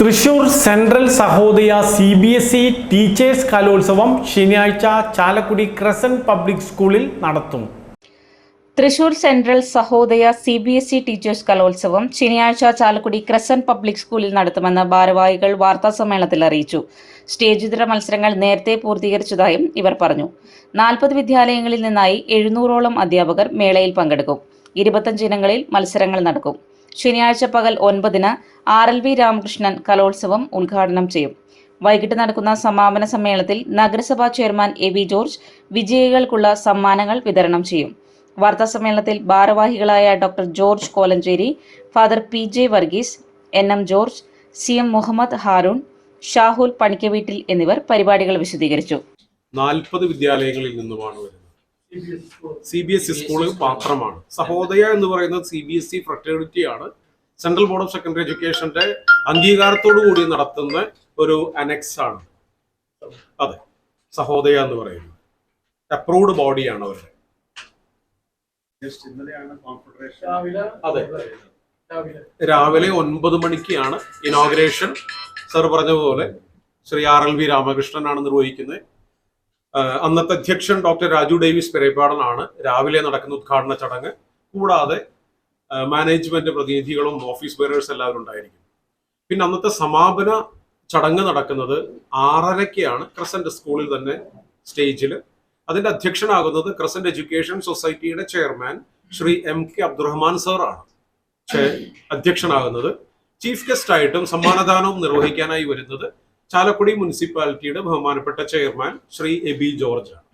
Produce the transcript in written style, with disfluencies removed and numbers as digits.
Thrissur central Sahodaya CBSE teachers കലോത്സവം ശനിയാഴ്ച Chalakudy crescent public സ്കൂളിൽ നടത്തും. Thrissur central Sahodaya CBSE teachers കലോത്സവം ശനിയാഴ്ച ചാലക്കുടി ക്രസന്റ് പബ്ലിക് സ്കൂളിൽ നടത്തുമെന്ന് ഭാരവാഹികൾ വാർത്താസമ്മേളനത്തിൽ അറിയിച്ചു. സ്റ്റേജിതര മത്സരങ്ങൾ നേരത്തെ പൂർത്തീകരിച്ചതായും ഇവർ പറഞ്ഞു. 40 വിദ്യാലയങ്ങളിൽ നിന്നായി 700ഓളം അധ്യാപകർ മേളയിൽ പങ്കെടുക്കും. 25 ഇനങ്ങളിൽ മത്സരങ്ങൾ നടക്കും. ശനിയാഴ്ച പകൽ 9-ന് RLV രാമകൃഷ്ണൻ കലോത്സവം ഉദ്ഘാടനം ചെയ്യും. വൈകിട്ട് നടക്കുന്ന സമാപന സമ്മേളനത്തിൽ നഗരസഭാ ചെയർമാൻ AV ജോർജ് വിജയികൾക്കുള്ള സമ്മാനങ്ങൾ വിതരണം ചെയ്യും. വാർത്താസമ്മേളനത്തിൽ ഭാരവാഹികളായ doctor George Kolancheri, father PJ Varghese, NM George, CM Muhammad Haroon, Shahul Panikkaveettil എന്നിവർ പരിപാടികൾ വിശദീകരിച്ചു. 40 വിദ്യാലയങ്ങളിൽ നിന്നുമാണ് വരുന്നത്. CBSE സ്കൂള് മാത്രമാണ്. സഹോദയ എന്ന് പറയുന്നത് CBSE ഫ്രട്ടേണിറ്റി ആണ്. സെൻട്രൽ ബോർഡ് ഓഫ് സെക്കൻഡറി എഡ്യൂക്കേഷന്റെ അംഗീകാരത്തോടു കൂടി നടത്തുന്ന ഒരു അനെക്സ് ആണ്. അതെ, സഹോദയ എന്ന് പറയുന്നത് അപ്രൂവ്ഡ് ബോഡിയാണ് അവരുടെ. അതെ, രാവിലെ 9 മണിക്കാണ് ഇനോഗ്രേഷൻ. സർ പറഞ്ഞതുപോലെ ശ്രീ RLV രാമകൃഷ്ണനാണ് നിർവഹിക്കുന്നത്. അന്നത്തെ അധ്യക്ഷൻ ഡോക്ടർ രാജു ഡേവിസ് പെരേപ്പാടനാണ്. രാവിലെ നടക്കുന്ന ഉദ്ഘാടന ചടങ്ങ്. കൂടാതെ മാനേജ്മെന്റ് പ്രതിനിധികളും ഓഫീസ് ബെയറേഴ്സ് എല്ലാവരും ഉണ്ടായിരിക്കും. പിന്നെ അന്നത്തെ സമാപന ചടങ്ങ് നടക്കുന്നത് 6:30-ക്കാണ് ക്രസന്റ് സ്കൂളിൽ തന്നെ സ്റ്റേജിൽ. അതിന്റെ അധ്യക്ഷനാകുന്നത് ക്രസന്റ് എഡ്യൂക്കേഷൻ സൊസൈറ്റിയുടെ chairman Shri MK Abdurahman sir ആണ് അധ്യക്ഷനാകുന്നത്. ചീഫ് ഗസ്റ്റ് ആയിട്ടും സമ്മാനദാനവും നിർവഹിക്കാനായി വരുന്നത് ചാലക്കുടി മുനിസിപ്പാലിറ്റിയുടെ ബഹുമാനപ്പെട്ട ചെയർമാൻ ശ്രീ AV ജോർജ് ആണ്.